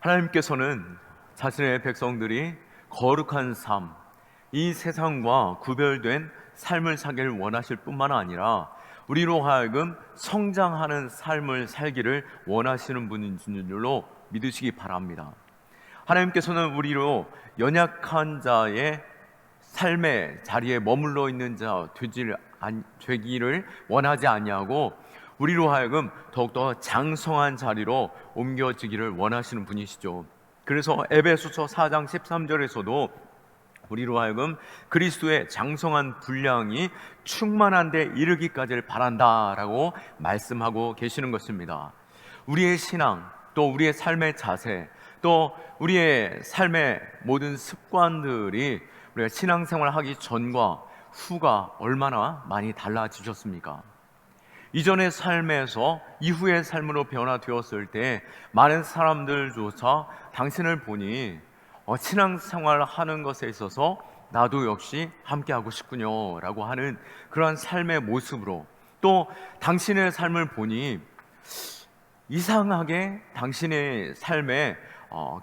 하나님께서는 자신의 백성들이 거룩한 삶, 이 세상과 구별된 삶을 살기를 원하실 뿐만 아니라 우리로 하여금 성장하는 삶을 살기를 원하시는 분인 줄로 믿으시기 바랍니다. 하나님께서는 우리로 연약한 자의 삶의 자리에 머물러 있는 자 되기를 원하지 아니하고 우리로 하여금 더욱더 장성한 자리로 옮겨지기를 원하시는 분이시죠. 그래서 에베소서 4장 13절에서도 우리로 하여금 그리스도의 장성한 분량이 충만한 데 이르기까지를 바란다라고 말씀하고 계시는 것입니다. 우리의 신앙, 또 우리의 삶의 자세, 또 우리의 삶의 모든 습관들이 우리가 신앙생활을 하기 전과 후가 얼마나 많이 달라지셨습니까? 이전의 삶에서 이후의 삶으로 변화되었을 때 많은 사람들조차 당신을 보니 신앙생활을 하는 것에 있어서 나도 역시 함께하고 싶군요 라고 하는 그러한 삶의 모습으로, 또 당신의 삶을 보니 이상하게 당신의 삶에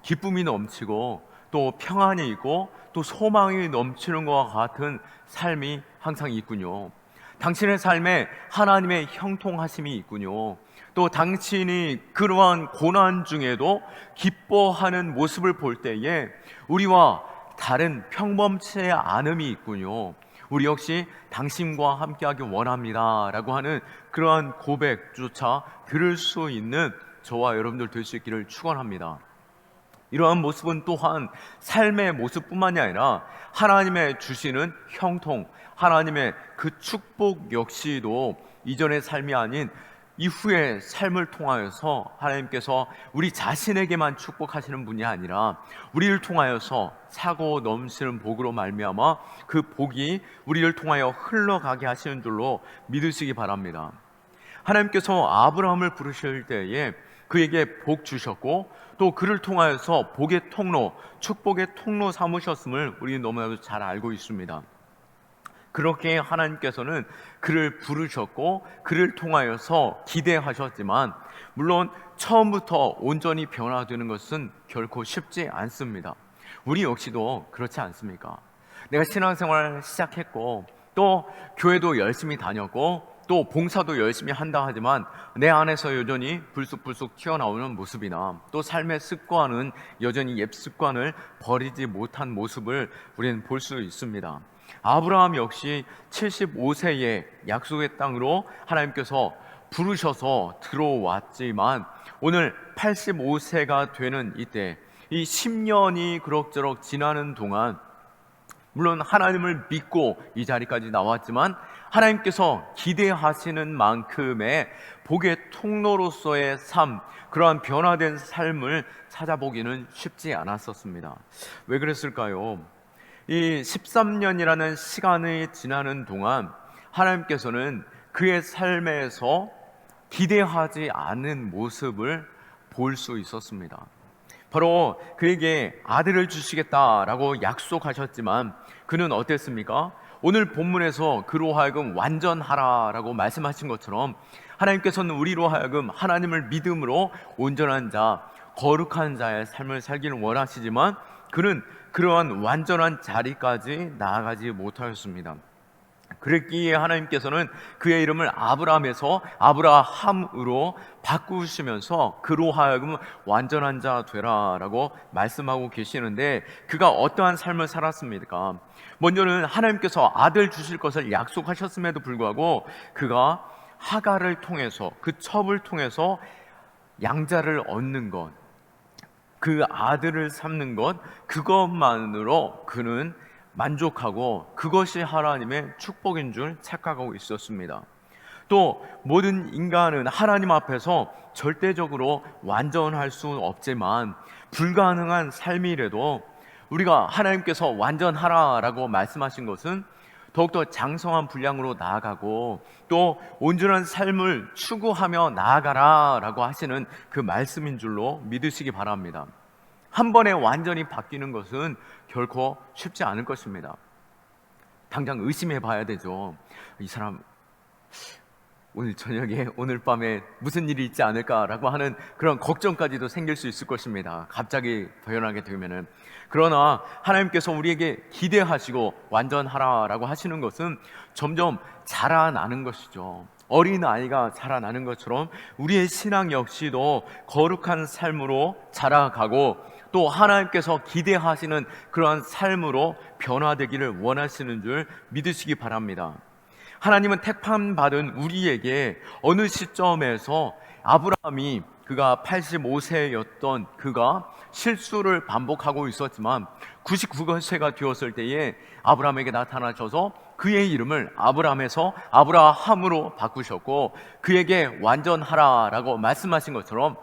기쁨이 넘치고 또 평안이 있고 또 소망이 넘치는 것과 같은 삶이 항상 있군요. 당신의 삶에 하나님의 형통하심이 있군요. 또 당신이 그러한 고난 중에도 기뻐하는 모습을 볼 때에 우리와 다른 평범치 않음이 있군요. 우리 역시 당신과 함께하기 원합니다 라고 하는 그러한 고백조차 들을 수 있는 저와 여러분들 될 수 있기를 축원합니다. 이러한 모습은 또한 삶의 모습뿐만이 아니라 하나님의 주시는 형통, 하나님의 그 축복 역시도 이전의 삶이 아닌 이후의 삶을 통하여서 하나님께서 우리 자신에게만 축복하시는 분이 아니라 우리를 통하여서 차고 넘치는 복으로 말미암아 그 복이 우리를 통하여 흘러가게 하시는 줄로 믿으시기 바랍니다. 하나님께서 아브라함을 부르실 때에 그에게 복 주셨고 또 그를 통하여서 복의 통로, 축복의 통로 삼으셨음을 우리는 너무나도 잘 알고 있습니다. 그렇게 하나님께서는 그를 부르셨고 그를 통하여서 기대하셨지만 물론 처음부터 온전히 변화되는 것은 결코 쉽지 않습니다. 우리 역시도 그렇지 않습니까? 내가 신앙생활을 시작했고 또 교회도 열심히 다녔고 또 봉사도 열심히 한다 하지만 내 안에서 여전히 불쑥불쑥 튀어나오는 모습이나 또 삶의 습관은 여전히 옛 습관을 버리지 못한 모습을 우리는 볼 수 있습니다. 아브라함 역시 75세의 약속의 땅으로 하나님께서 부르셔서 들어왔지만 오늘 85세가 되는 이때 이 10년이 그럭저럭 지나는 동안 물론 하나님을 믿고 이 자리까지 나왔지만 하나님께서 기대하시는 만큼의 복의 통로로서의 삶, 그러한 변화된 삶을 찾아보기는 쉽지 않았었습니다. 왜 그랬을까요? 이 13년이라는 시간이 지나는 동안 하나님께서는 그의 삶에서 기대하지 않은 모습을 볼 수 있었습니다. 바로 그에게 아들을 주시겠다라고 약속하셨지만 그는 어땠습니까? 오늘 본문에서 그로 하여금 완전하라라고 말씀하신 것처럼 하나님께서는 우리로 하여금 하나님을 믿음으로 온전한 자, 거룩한 자의 삶을 살기를 원하시지만 그는 그러한 완전한 자리까지 나아가지 못하였습니다. 그랬기에 하나님께서는 그의 이름을 아브라함에서 아브라함으로 바꾸시면서 그로 하여금 완전한 자 되라라고 말씀하고 계시는데 그가 어떠한 삶을 살았습니까? 먼저는 하나님께서 아들 주실 것을 약속하셨음에도 불구하고 그가 하갈을 통해서 그 첩을 통해서 양자를 얻는 것, 그 아들을 삼는 것, 그것만으로 그는 만족하고 그것이 하나님의 축복인 줄 착각하고 있었습니다. 또 모든 인간은 하나님 앞에서 절대적으로 완전할 수 없지만 불가능한 삶이라도 우리가 하나님께서 완전하라라고 말씀하신 것은 더욱더 장성한 분량으로 나아가고 또 온전한 삶을 추구하며 나아가라라고 하시는 그 말씀인 줄로 믿으시기 바랍니다. 한 번에 완전히 바뀌는 것은 결코 쉽지 않을 것입니다. 당장 의심해 봐야 되죠. 이 사람 오늘 저녁에, 오늘 밤에 무슨 일이 있지 않을까라고 하는 그런 걱정까지도 생길 수 있을 것입니다. 갑자기 변하게 되면은. 그러나 하나님께서 우리에게 기대하시고 완전하라라고 하시는 것은 점점 자라나는 것이죠. 어린 아이가 자라나는 것처럼 우리의 신앙 역시도 거룩한 삶으로 자라가고, 또 하나님께서 기대하시는 그러한 삶으로 변화되기를 원하시는 줄 믿으시기 바랍니다. 하나님은 택함 받은 우리에게 어느 시점에서 아브라함이, 그가 85세였던 그가 실수를 반복하고 있었지만 99세가 되었을 때에 아브라함에게 나타나셔서 그의 이름을 아브라함에서 아브라함으로 바꾸셨고, 그에게 완전하라라고 말씀하신 것처럼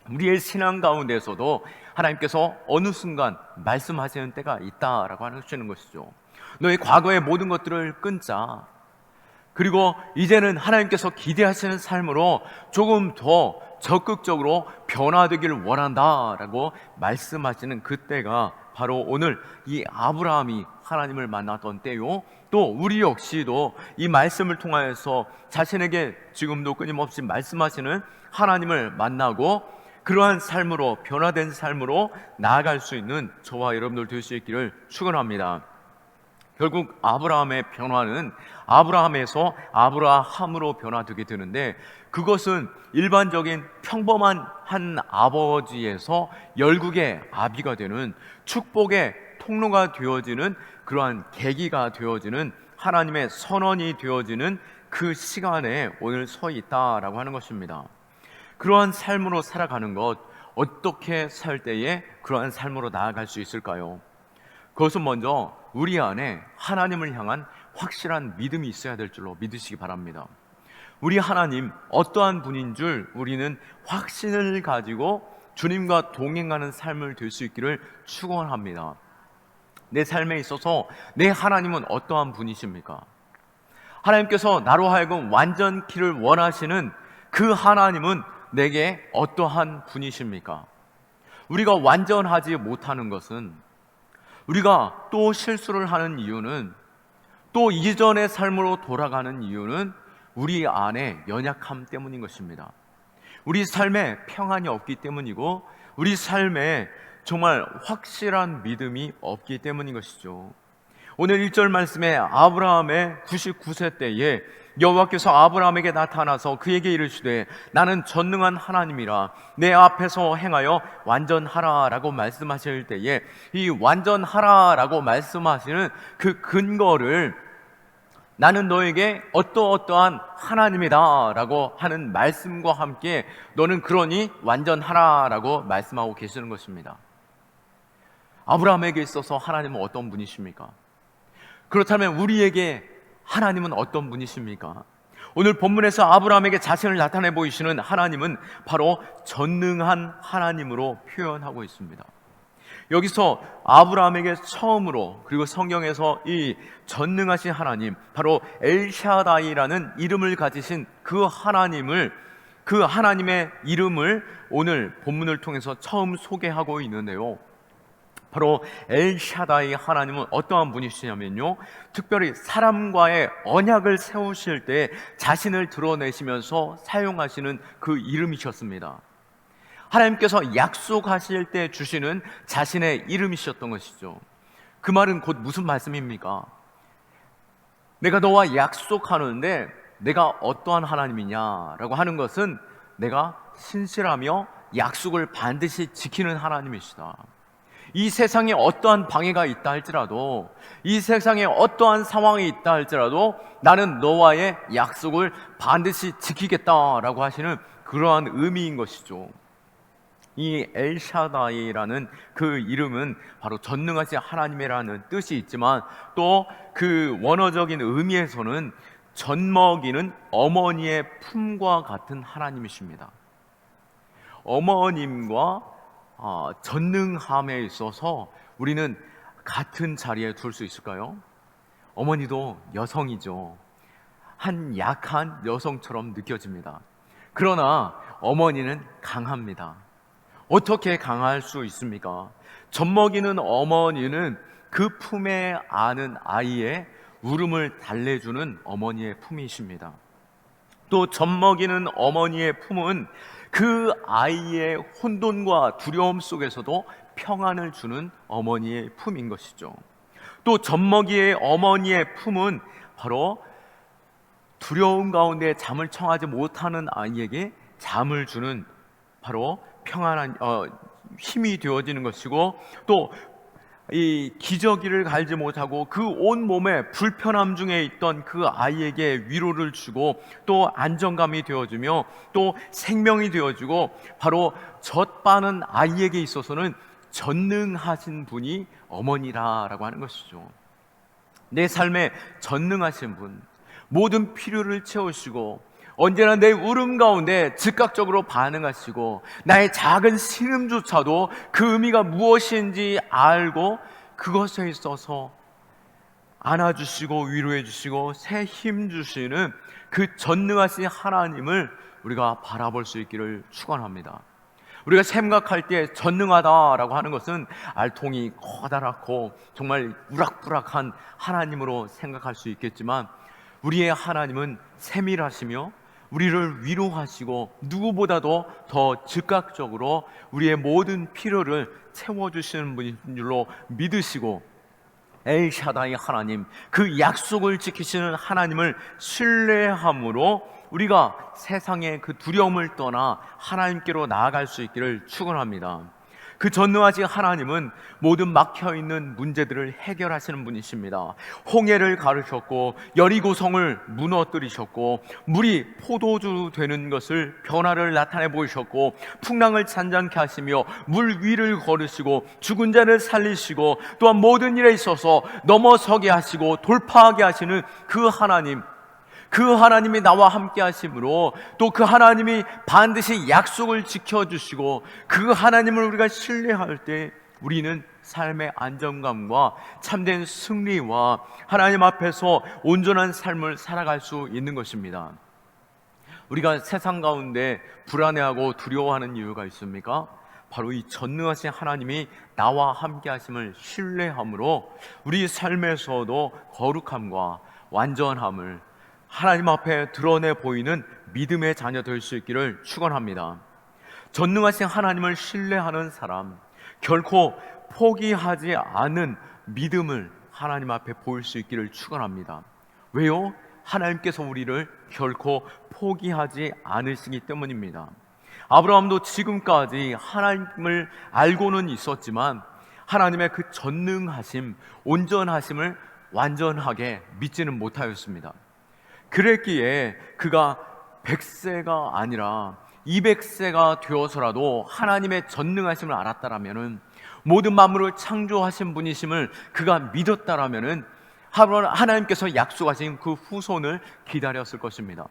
우리의 신앙 가운데서도 하나님께서 어느 순간 말씀하시는 때가 있다라고 하시는 것이죠. 너의 과거의 모든 것들을 끊자. 그리고 이제는 하나님께서 기대하시는 삶으로 조금 더 적극적으로 변화되기를 원한다라고 말씀하시는 그때가 바로 오늘 이 아브라함이 하나님을 만났던 때요, 또 우리 역시도 이 말씀을 통하여서 자신에게 지금도 끊임없이 말씀하시는 하나님을 만나고 그러한 삶으로, 변화된 삶으로 나아갈 수 있는 저와 여러분들 될 수 있기를 축원합니다. 결국 아브라함의 변화는 아브라함에서 아브라함으로 변화되게 되는데, 그것은 일반적인 평범한 한 아버지에서 열국의 아비가 되는, 축복의 통로가 되어지는, 그러한 계기가 되어지는, 하나님의 선언이 되어지는 그 시간에 오늘 서 있다라고 하는 것입니다. 그러한 삶으로 살아가는 것, 어떻게 살 때에 그러한 삶으로 나아갈 수 있을까요? 그것은 먼저 우리 안에 하나님을 향한 확실한 믿음이 있어야 될 줄로 믿으시기 바랍니다. 우리 하나님 어떠한 분인 줄 우리는 확신을 가지고 주님과 동행하는 삶을 될 수 있기를 축원합니다. 내 삶에 있어서 내 하나님은 어떠한 분이십니까? 하나님께서 나로 하여금 완전키를 원하시는 그 하나님은 내게 어떠한 분이십니까? 우리가 완전하지 못하는 것은, 우리가 또 실수를 하는 이유는, 또 이전의 삶으로 돌아가는 이유는 우리 안에 연약함 때문인 것입니다. 우리 삶에 평안이 없기 때문이고, 우리 삶에 정말 확실한 믿음이 없기 때문인 것이죠. 오늘 1절 말씀에 아브라함의 99세 때에 여호와께서 아브라함에게 나타나서 그에게 이르시되 나는 전능한 하나님이라 내 앞에서 행하여 완전하라라고 말씀하실 때에, 이 완전하라라고 말씀하시는 그 근거를 나는 너에게 어떠어떠한 하나님이다 라고 하는 말씀과 함께 너는 그러니 완전하라라고 말씀하고 계시는 것입니다. 아브라함에게 있어서 하나님은 어떤 분이십니까? 그렇다면 우리에게 하나님은 어떤 분이십니까? 오늘 본문에서 아브라함에게 자신을 나타내 보이시는 하나님은 바로 전능한 하나님으로 표현하고 있습니다. 여기서 아브라함에게 처음으로, 그리고 성경에서 이 전능하신 하나님, 바로 엘샤다이라는 이름을 가지신 그 하나님을, 그 하나님의 이름을 오늘 본문을 통해서 처음 소개하고 있는데요, 바로 엘샤다이 하나님은 어떠한 분이시냐면요, 특별히 사람과의 언약을 세우실 때 자신을 드러내시면서 사용하시는 그 이름이셨습니다. 하나님께서 약속하실 때 주시는 자신의 이름이셨던 것이죠. 그 말은 곧 무슨 말씀입니까? 내가 너와 약속하는데 내가 어떠한 하나님이냐라고 하는 것은 내가 신실하며 약속을 반드시 지키는 하나님이시다. 이 세상에 어떠한 방해가 있다 할지라도, 이 세상에 어떠한 상황이 있다 할지라도 나는 너와의 약속을 반드시 지키겠다라고 하시는 그러한 의미인 것이죠. 이 엘샤다이라는 그 이름은 바로 전능하신 하나님이라는 뜻이 있지만, 또 그 원어적인 의미에서는 젖먹이는 어머니의 품과 같은 하나님이십니다. 어머님과 전능함에 있어서 우리는 같은 자리에 둘 수 있을까요? 어머니도 여성이죠. 한 약한 여성처럼 느껴집니다. 그러나 어머니는 강합니다. 어떻게 강할 수 있습니까? 젖먹이는 어머니는 그 품에 안은 아이의 울음을 달래주는 어머니의 품이십니다. 또 젖먹이는 어머니의 품은 그 아이의 혼돈과 두려움 속에서도 평안을 주는 어머니의 품인 것이죠. 또 젖먹이의 어머니의 품은 바로 두려움 가운데 잠을 청하지 못하는 아이에게 잠을 주는 바로 평안한 힘이 되어지는 것이고, 또 이 기저귀를 갈지 못하고 그 온 몸에 불편함 중에 있던 그 아이에게 위로를 주고 또 안정감이 되어주며 또 생명이 되어주고, 바로 젖바는 아이에게 있어서는 전능하신 분이 어머니라라고 하는 것이죠. 내 삶에 전능하신 분, 모든 필요를 채우시고 언제나 내 울음 가운데 즉각적으로 반응하시고 나의 작은 신음조차도 그 의미가 무엇인지 알고 그것에 있어서 안아주시고 위로해 주시고 새 힘 주시는 그 전능하신 하나님을 우리가 바라볼 수 있기를 축원합니다. 우리가 생각할 때 전능하다라고 하는 것은 알통이 커다랗고 정말 우락부락한 하나님으로 생각할 수 있겠지만, 우리의 하나님은 세밀하시며 우리를 위로하시고 누구보다도 더 즉각적으로 우리의 모든 필요를 채워주시는 분인 줄로 믿으시고, 엘샤다이 하나님, 그 약속을 지키시는 하나님을 신뢰함으로 우리가 세상의 그 두려움을 떠나 하나님께로 나아갈 수 있기를 축원합니다. 그 전능하신 하나님은 모든 막혀있는 문제들을 해결하시는 분이십니다. 홍해를 가르셨고 여리고성을 무너뜨리셨고 물이 포도주 되는 것을 변화를 나타내 보이셨고 풍랑을 잔잔케 하시며 물 위를 걸으시고 죽은 자를 살리시고 또한 모든 일에 있어서 넘어서게 하시고 돌파하게 하시는 그 하나님, 그 하나님이 나와 함께 하심으로 또 그 하나님이 반드시 약속을 지켜주시고 그 하나님을 우리가 신뢰할 때 우리는 삶의 안정감과 참된 승리와 하나님 앞에서 온전한 삶을 살아갈 수 있는 것입니다. 우리가 세상 가운데 불안해하고 두려워하는 이유가 있습니까? 바로 이 전능하신 하나님이 나와 함께 하심을 신뢰함으로 우리 삶에서도 거룩함과 완전함을 하나님 앞에 드러내 보이는 믿음의 자녀 될 수 있기를 축원합니다. 전능하신 하나님을 신뢰하는 사람, 결코 포기하지 않은 믿음을 하나님 앞에 보일 수 있기를 축원합니다. 왜요? 하나님께서 우리를 결코 포기하지 않으시기 때문입니다. 아브라함도 지금까지 하나님을 알고는 있었지만 하나님의 그 전능하심, 온전하심을 완전하게 믿지는 못하였습니다. 그랬기에 그가 100세가 아니라 200세가 되어서라도 하나님의 전능하심을 알았다라면은, 모든 만물을 창조하신 분이심을 그가 믿었다라면은 하나님께서 약속하신 그 후손을 기다렸을 것입니다.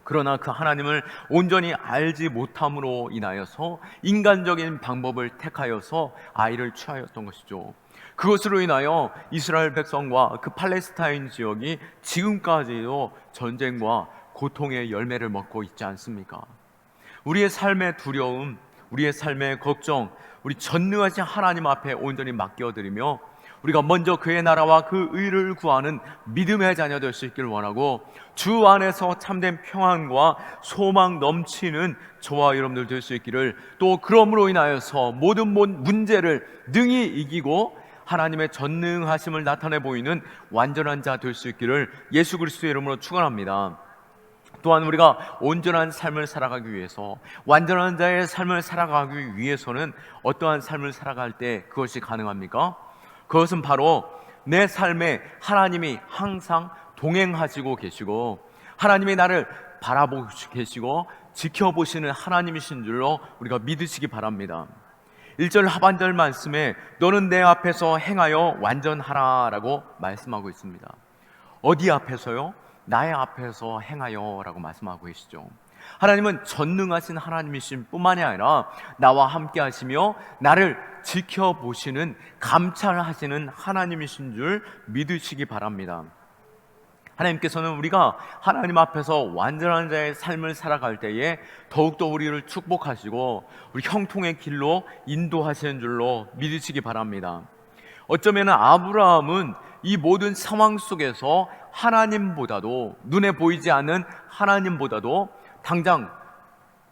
그러나 그 하나님을 온전히 알지 못함으로 인하여서 인간적인 방법을 택하여서 아이를 취하였던 것이죠. 그것으로 인하여 이스라엘 백성과 그 팔레스타인 지역이 지금까지도 전쟁과 고통의 열매를 먹고 있지 않습니까? 우리의 삶의 두려움, 우리의 삶의 걱정, 우리 전능하신 하나님 앞에 온전히 맡겨드리며 우리가 먼저 그의 나라와 그 의를 구하는 믿음의 자녀 될 수 있기를 원하고, 주 안에서 참된 평안과 소망 넘치는 저와 여러분들 될 수 있기를, 또 그러므로 인하여서 모든 문제를 능히 이기고 하나님의 전능하심을 나타내 보이는 완전한 자 될 수 있기를 예수 그리스도의 이름으로 축원합니다. 또한 우리가 온전한 삶을 살아가기 위해서, 완전한 자의 삶을 살아가기 위해서는 어떠한 삶을 살아갈 때 그것이 가능합니까? 그것은 바로 내 삶에 하나님이 항상 동행하시고 계시고 하나님이 나를 바라보고 계시고 지켜보시는 하나님이신 줄로 우리가 믿으시기 바랍니다. 1절 하반절 말씀에 너는 내 앞에서 행하여 완전하라 라고 말씀하고 있습니다. 어디 앞에서요? 나의 앞에서 행하여 라고 말씀하고 계시죠. 하나님은 전능하신 하나님이신 뿐만이 아니라 나와 함께 하시며 나를 지켜보시는, 감찰하시는 하나님이신 줄 믿으시기 바랍니다. 하나님께서는 우리가 하나님 앞에서 완전한 자의 삶을 살아갈 때에 더욱더 우리를 축복하시고 우리 형통의 길로 인도하시는 줄로 믿으시기 바랍니다. 어쩌면 아브라함은 이 모든 상황 속에서 하나님보다도, 눈에 보이지 않는 하나님보다도 당장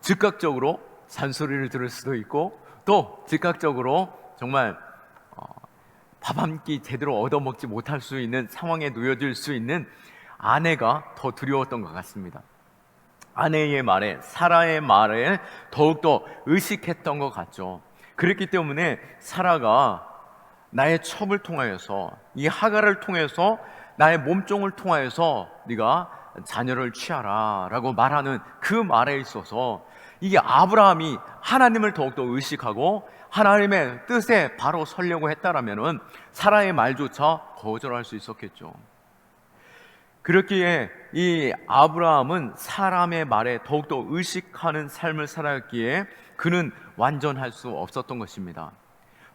즉각적으로 잔소리를 들을 수도 있고, 또 즉각적으로 정말 밥 한 끼 제대로 얻어먹지 못할 수 있는 상황에 놓여질 수 있는 아내가 더 두려웠던 것 같습니다. 아내의 말에, 사라의 말에 더욱더 의식했던 것 같죠. 그렇기 때문에 사라가 나의 첩을 통하여서, 이 하갈을 통해서, 나의 몸종을 통하여서 네가 자녀를 취하라 라고 말하는 그 말에 있어서 이게 아브라함이 하나님을 더욱더 의식하고 하나님의 뜻에 바로 서려고 했다라면은 사라의 말조차 거절할 수 있었겠죠. 그렇기에 이 아브라함은 사람의 말에 더욱더 의식하는 삶을 살았기에 그는 완전할 수 없었던 것입니다.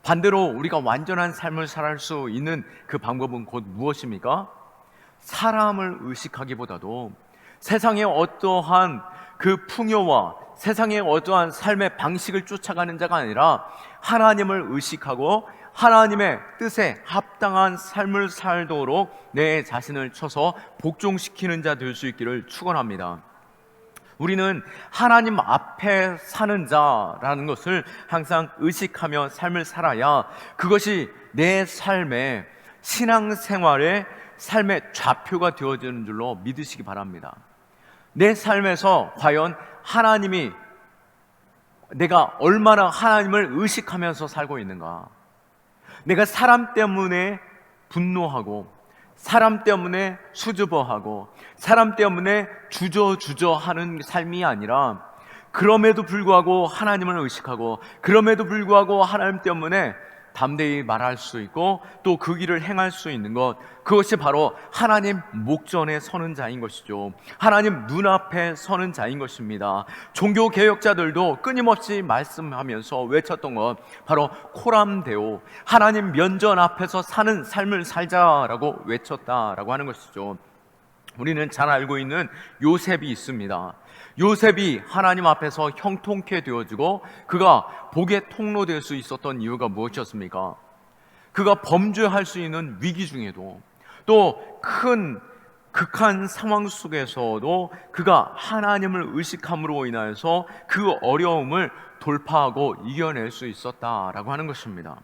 반대로 우리가 완전한 삶을 살 수 있는 그 방법은 곧 무엇입니까? 사람을 의식하기보다도 세상의 어떠한 그 풍요와 세상의 어떠한 삶의 방식을 쫓아가는 자가 아니라 하나님을 의식하고 하나님의 뜻에 합당한 삶을 살도록 내 자신을 쳐서 복종시키는 자 될 수 있기를 축원합니다. 우리는 하나님 앞에 사는 자라는 것을 항상 의식하며 삶을 살아야 그것이 내 삶의 신앙생활의 삶의 좌표가 되어지는 줄로 믿으시기 바랍니다. 내 삶에서 과연 하나님이, 내가 얼마나 하나님을 의식하면서 살고 있는가? 내가 사람 때문에 분노하고 사람 때문에 수줍어하고 사람 때문에 주저하는 삶이 아니라 그럼에도 불구하고 하나님을 의식하고 그럼에도 불구하고 하나님 때문에 담대히 말할 수 있고 또 그 길을 행할 수 있는 것, 그것이 바로 하나님 목전에 서는 자인 것이죠. 하나님 눈앞에 서는 자인 것입니다. 종교개혁자들도 끊임없이 말씀하면서 외쳤던 것, 바로 코람데오, 하나님 면전 앞에서 사는 삶을 살자라고 외쳤다라고 하는 것이죠. 우리는 잘 알고 있는 요셉이 있습니다. 요셉이 하나님 앞에서 형통케 되어지고 그가 복의 통로될 수 있었던 이유가 무엇이었습니까? 그가 범죄할 수 있는 위기 중에도 또 큰 극한 상황 속에서도 그가 하나님을 의식함으로 인하여서 그 어려움을 돌파하고 이겨낼 수 있었다라고 하는 것입니다.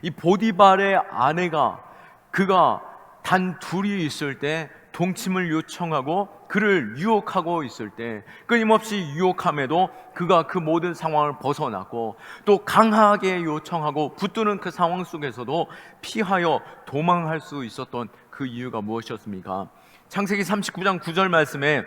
이 보디발의 아내가 그가 단 둘이 있을 때 동침을 요청하고 그를 유혹하고 있을 때 끊임없이 유혹함에도 그가 그 모든 상황을 벗어났고 또 강하게 요청하고 붙드는 그 상황 속에서도 피하여 도망할 수 있었던 그 이유가 무엇이었습니까? 창세기 39장 9절 말씀에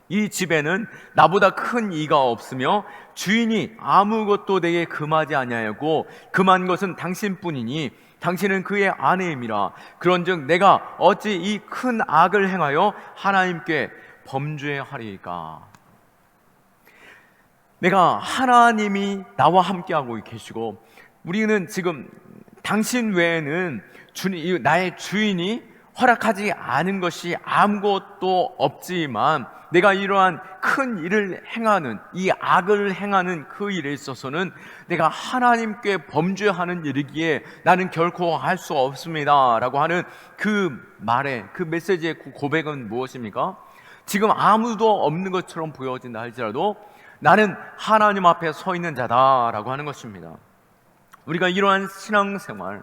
이 집에는 나보다 큰 이가 없으며 주인이 아무것도 내게 금하지 아니하였고 금한 것은 당신뿐이니 당신은 그의 아내임이라. 그런즉 내가 어찌 이 큰 악을 행하여 하나님께 범죄하리이까? 내가 하나님이 나와 함께하고 계시고 우리는 지금 당신 외에는 나의 주인이 허락하지 않은 것이 아무것도 없지만 내가 이러한 큰 일을 행하는, 이 악을 행하는 그 일에 있어서는 내가 하나님께 범죄하는 일이기에 나는 결코 할 수 없습니다 라고 하는 그 말의, 그 메시지의 고백은 무엇입니까? 지금 아무도 없는 것처럼 보여진다 할지라도 나는 하나님 앞에 서 있는 자다라고 하는 것입니다. 우리가 이러한 신앙생활,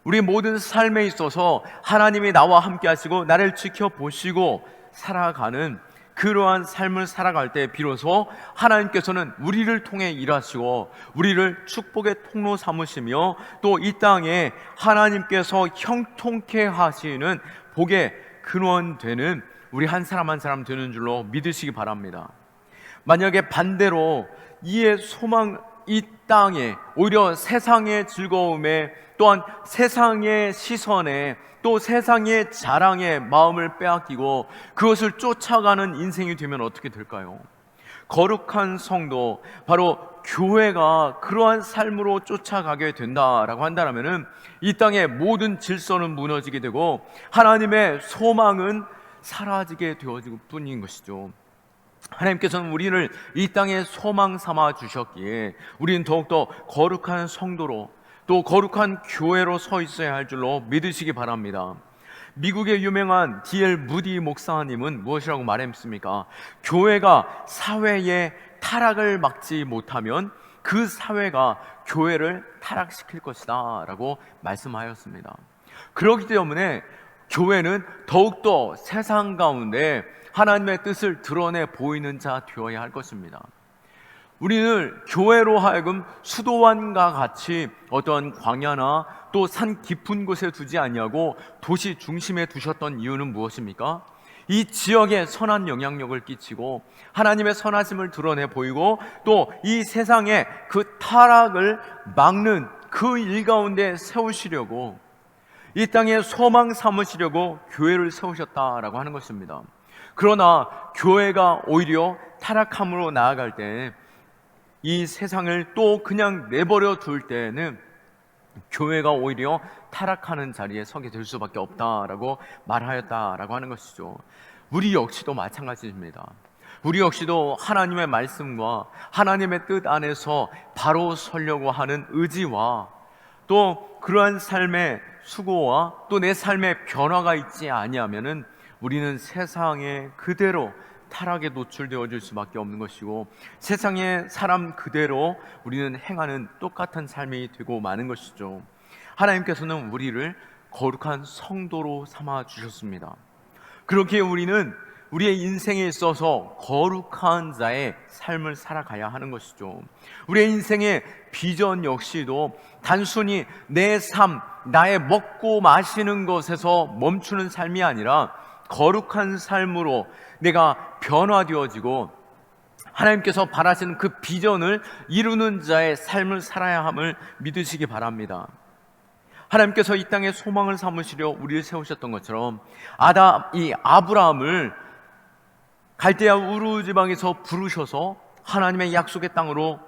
우리 모든 삶에 있어서 하나님이 나와 함께 하시고 나를 지켜보시고 살아가는 그러한 삶을 살아갈 때 비로소 하나님께서는 우리를 통해 일하시고 우리를 축복의 통로 삼으시며 또 이 땅에 하나님께서 형통케 하시는 복의 근원 되는 우리 한 사람 한 사람 되는 줄로 믿으시기 바랍니다. 만약에 반대로 이의 소망, 이 땅에 오히려 세상의 즐거움에 또한 세상의 시선에 또 세상의 자랑에 마음을 빼앗기고 그것을 쫓아가는 인생이 되면 어떻게 될까요? 거룩한 성도, 바로 교회가 그러한 삶으로 쫓아가게 된다라고 한다면 이 땅의 모든 질서는 무너지게 되고 하나님의 소망은 사라지게 되어질 뿐인 것이죠. 하나님께서는 우리를 이 땅에 소망 삼아 주셨기에 우리는 더욱더 거룩한 성도로 또 거룩한 교회로 서 있어야 할 줄로 믿으시기 바랍니다. 미국의 유명한 D.L. 무디 목사님은 무엇이라고 말했습니까? 교회가 사회의 타락을 막지 못하면 그 사회가 교회를 타락시킬 것이다 라고 말씀하였습니다. 그렇기 때문에 교회는 더욱더 세상 가운데 하나님의 뜻을 드러내 보이는 자 되어야 할 것입니다. 우리는 교회로 하여금 수도원과 같이 어떤 광야나 또 산 깊은 곳에 두지 아니하고 도시 중심에 두셨던 이유는 무엇입니까? 이 지역에 선한 영향력을 끼치고 하나님의 선하심을 드러내 보이고 또 이 세상에 그 타락을 막는 그 일 가운데 세우시려고, 이 땅에 소망 삼으시려고 교회를 세우셨다라고 하는 것입니다. 그러나 교회가 오히려 타락함으로 나아갈 때, 이 세상을 또 그냥 내버려 둘 때는 교회가 오히려 타락하는 자리에 서게 될 수밖에 없다라고 말하였다라고 하는 것이죠. 우리 역시도 마찬가지입니다. 우리 역시도 하나님의 말씀과 하나님의 뜻 안에서 바로 서려고 하는 의지와 또 그러한 삶의 수고와 또 내 삶의 변화가 있지 아니하면은 우리는 세상에 그대로 타락에 노출되어질 수밖에 없는 것이고, 세상의 사람 그대로 우리는 행하는 똑같은 삶이 되고 마는 것이죠. 하나님께서는 우리를 거룩한 성도로 삼아 주셨습니다. 그렇게 우리는 우리의 인생에 있어서 거룩한 자의 삶을 살아가야 하는 것이죠. 우리의 인생의 비전 역시도 단순히 내 삶, 나의 먹고 마시는 것에서 멈추는 삶이 아니라 거룩한 삶으로 내가 변화되어지고 하나님께서 바라시는 그 비전을 이루는 자의 삶을 살아야 함을 믿으시기 바랍니다. 하나님께서 이 땅에 소망을 삼으시려 우리를 세우셨던 것처럼 이 아브라함을 갈대아 우르 지방에서 부르셔서 하나님의 약속의 땅으로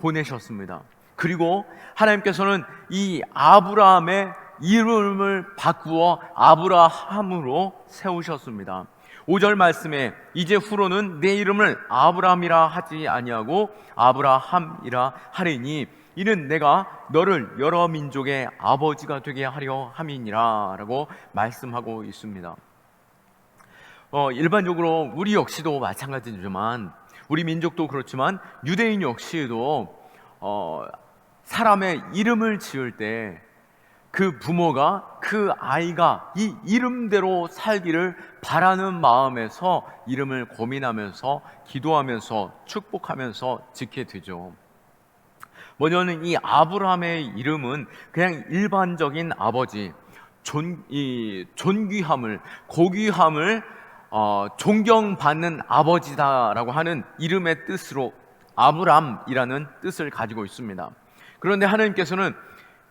보내셨습니다. 그리고 하나님께서는 이 아브라함의 이름을 바꾸어 아브라함으로 세우셨습니다. 5절 말씀에 이제 후로는 내 이름을 아브라함이라 하지 아니하고 아브라함이라 하리니 이는 내가 너를 여러 민족의 아버지가 되게 하려 함이니라 라고 말씀하고 있습니다. 일반적으로 우리 역시도 마찬가지지만, 우리 민족도 그렇지만 유대인 역시도 사람의 이름을 지을 때 그 부모가 그 아이가 이 이름대로 살기를 바라는 마음에서 이름을 고민하면서 기도하면서 축복하면서 짓게 되죠. 먼저는 이 아브라함의 이름은 그냥 일반적인 아버지, 존귀함을, 고귀함을 존경받는 아버지다라고 하는 이름의 뜻으로 아브람이라는 뜻을 가지고 있습니다. 그런데 하나님께서는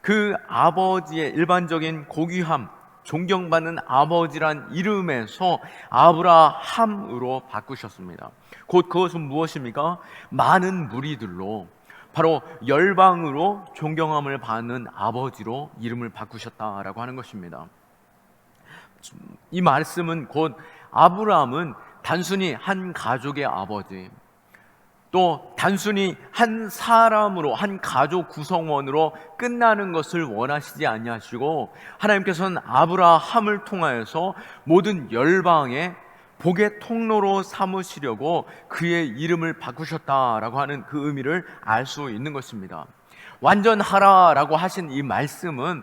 그 아버지의 일반적인 고귀함, 존경받는 아버지란 이름에서 아브라함으로 바꾸셨습니다. 곧 그것은 무엇입니까? 많은 무리들로, 바로 열방으로 존경함을 받는 아버지로 이름을 바꾸셨다라고 하는 것입니다. 이 말씀은 곧 아브라함은 단순히 한 가족의 아버지, 또 단순히 한 사람으로, 한 가족 구성원으로 끝나는 것을 원하시지 아니하시고 하나님께서는 아브라함을 통하여서 모든 열방의 복의 통로로 삼으시려고 그의 이름을 바꾸셨다라고 하는 그 의미를 알 수 있는 것입니다. 완전하라라고 하신 이 말씀은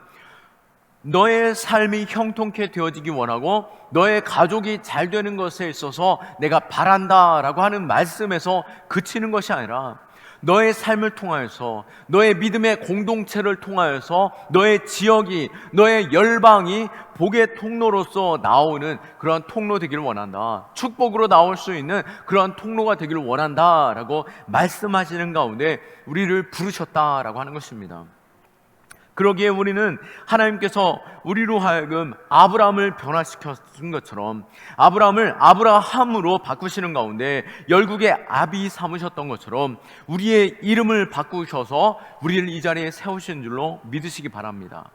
너의 삶이 형통케 되어지기 원하고 너의 가족이 잘 되는 것에 있어서 내가 바란다라고 하는 말씀에서 그치는 것이 아니라 너의 삶을 통하여서, 너의 믿음의 공동체를 통하여서 너의 지역이, 너의 열방이 복의 통로로서 나오는 그러한 통로 되기를 원한다, 축복으로 나올 수 있는 그러한 통로가 되기를 원한다라고 말씀하시는 가운데 우리를 부르셨다라고 하는 것입니다. 그러기에 우리는 하나님께서 우리로 하여금 아브라함을 변화시켰던 것처럼 아브라함을 아브라함으로 바꾸시는 가운데 열국의 아비 삼으셨던 것처럼 우리의 이름을 바꾸셔서 우리를 이 자리에 세우신 줄로 믿으시기 바랍니다.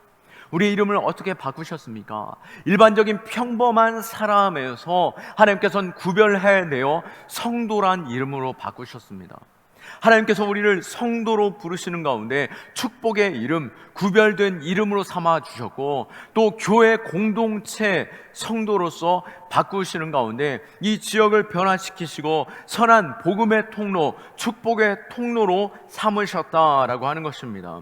우리의 이름을 어떻게 바꾸셨습니까? 일반적인 평범한 사람에서 하나님께서는 구별해내어 성도란 이름으로 바꾸셨습니다. 하나님께서 우리를 성도로 부르시는 가운데 축복의 이름, 구별된 이름으로 삼아 주셨고, 또 교회 공동체 성도로서 바꾸시는 가운데 이 지역을 변화시키시고 선한 복음의 통로, 축복의 통로로 삼으셨다라고 하는 것입니다.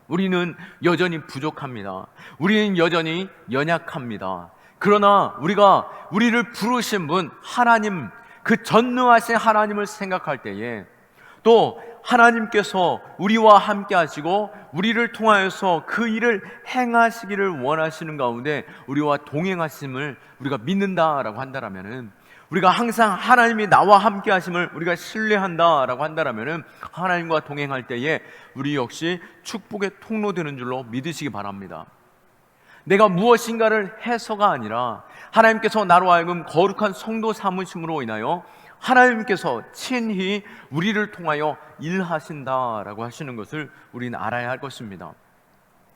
우리는 여전히 부족합니다. 우리는 여전히 연약합니다. 그러나 우리를 부르신 분 하나님, 그 전능하신 하나님을 생각할 때에, 또 하나님께서 우리와 함께 하시고 우리를 통하여서 그 일을 행하시기를 원하시는 가운데 우리와 동행하심을 우리가 믿는다라고 한다라면은, 우리가 항상 하나님이 나와 함께 하심을 우리가 신뢰한다라고 한다라면은, 하나님과 동행할 때에 우리 역시 축복의 통로 되는 줄로 믿으시기 바랍니다. 내가 무엇인가를 해서가 아니라 하나님께서 나로 하여금 거룩한 성도 삼으심으로 인하여 하나님께서 친히 우리를 통하여 일하신다라고 하시는 것을 우리는 알아야 할 것입니다.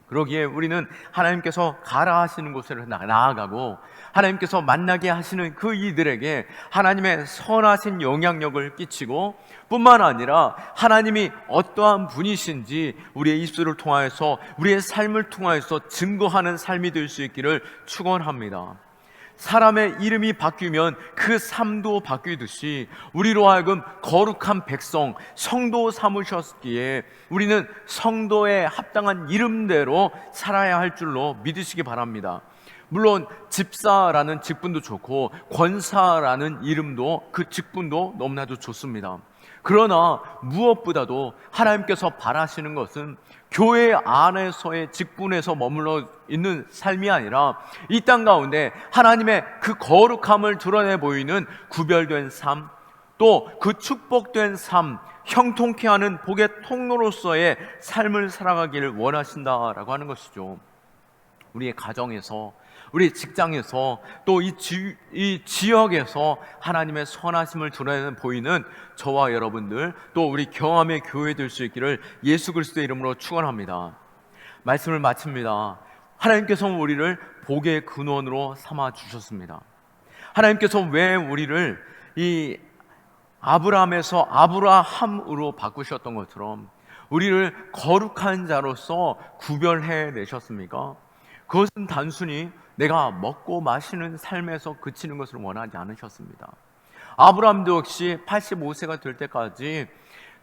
그러기에 우리는 하나님께서 가라 하시는 곳으로 나아가고, 하나님께서 만나게 하시는 그 이들에게 하나님의 선하신 영향력을 끼치고, 뿐만 아니라 하나님이 어떠한 분이신지 우리의 입술을 통하여서, 우리의 삶을 통하여서 증거하는 삶이 될 수 있기를 축원합니다. 사람의 이름이 바뀌면 그 삶도 바뀌듯이 우리로 하여금 거룩한 백성, 성도 삼으셨기에 우리는 성도에 합당한 이름대로 살아야 할 줄로 믿으시기 바랍니다. 물론 집사라는 직분도 좋고 권사라는 이름도, 그 직분도 너무나도 좋습니다. 그러나 무엇보다도 하나님께서 바라시는 것은 교회 안에서의 직분에서 머물러 있는 삶이 아니라 이 땅 가운데 하나님의 그 거룩함을 드러내 보이는 구별된 삶, 또 그 축복된 삶, 형통케 하는 복의 통로로서의 삶을 살아가기를 원하신다라고 하는 것이죠. 우리의 가정에서, 우리 직장에서, 또 이 지역에서 하나님의 선하심을 드러내는 보이는 저와 여러분들, 또 우리 경험의 교회 될 수 있기를 예수 그리스도의 이름으로 축원합니다. 말씀을 마칩니다. 하나님께서 우리를 복의 근원으로 삼아 주셨습니다. 하나님께서 왜 우리를 이 아브라함에서 아브라함으로 바꾸셨던 것처럼 우리를 거룩한 자로서 구별해 내셨습니까? 그것은 단순히 내가 먹고 마시는 삶에서 그치는 것을 원하지 않으셨습니다. 아브라함도 역시 85세가 될 때까지,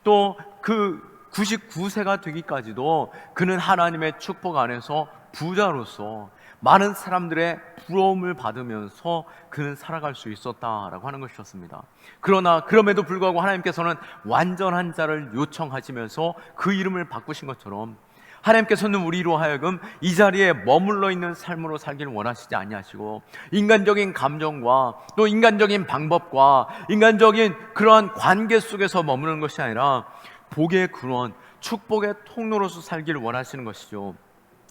또 그 99세가 되기까지도 그는 하나님의 축복 안에서 부자로서 많은 사람들의 부러움을 받으면서 그는 살아갈 수 있었다라고 하는 것이었습니다. 그러나 그럼에도 불구하고 하나님께서는 완전한 자를 요청하시면서 그 이름을 바꾸신 것처럼, 하나님께서는 우리로 하여금 이 자리에 머물러 있는 삶으로 살기를 원하시지 아니하시고, 인간적인 감정과 또 인간적인 방법과 인간적인 그러한 관계 속에서 머무는 것이 아니라 복의 근원, 축복의 통로로서 살기를 원하시는 것이죠.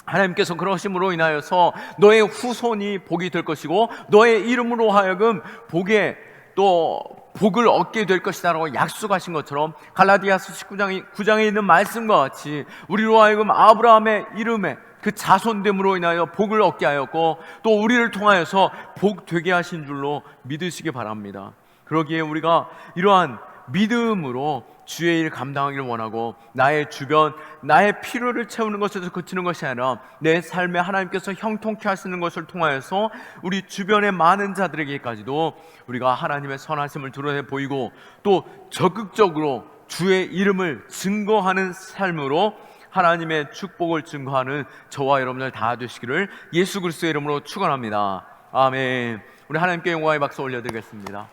하나님께서 그러심으로 인하여서 너의 후손이 복이 될 것이고 너의 이름으로 하여금 복을 얻게 될 것이다라고 약속하신 것처럼, 갈라디아서 19장에 있는 말씀과 같이 우리로 하여금 아브라함의 이름에 그 자손됨으로 인하여 복을 얻게 하였고, 또 우리를 통하여서 복 되게 하신 줄로 믿으시기 바랍니다. 그러기에 우리가 이러한 믿음으로 주의 일 감당하기를 원하고, 나의 주변, 나의 필요를 채우는 것에서 그치는 것이 아니라 내 삶에 하나님께서 형통케 하시는 것을 통하여서 우리 주변의 많은 자들에게까지도 우리가 하나님의 선하심을 드러내 보이고, 또 적극적으로 주의 이름을 증거하는 삶으로 하나님의 축복을 증거하는 저와 여러분들 다 되시기를 예수 그리스도의 이름으로 축원합니다. 아멘. 우리 하나님께 영광의 박수 올려드리겠습니다.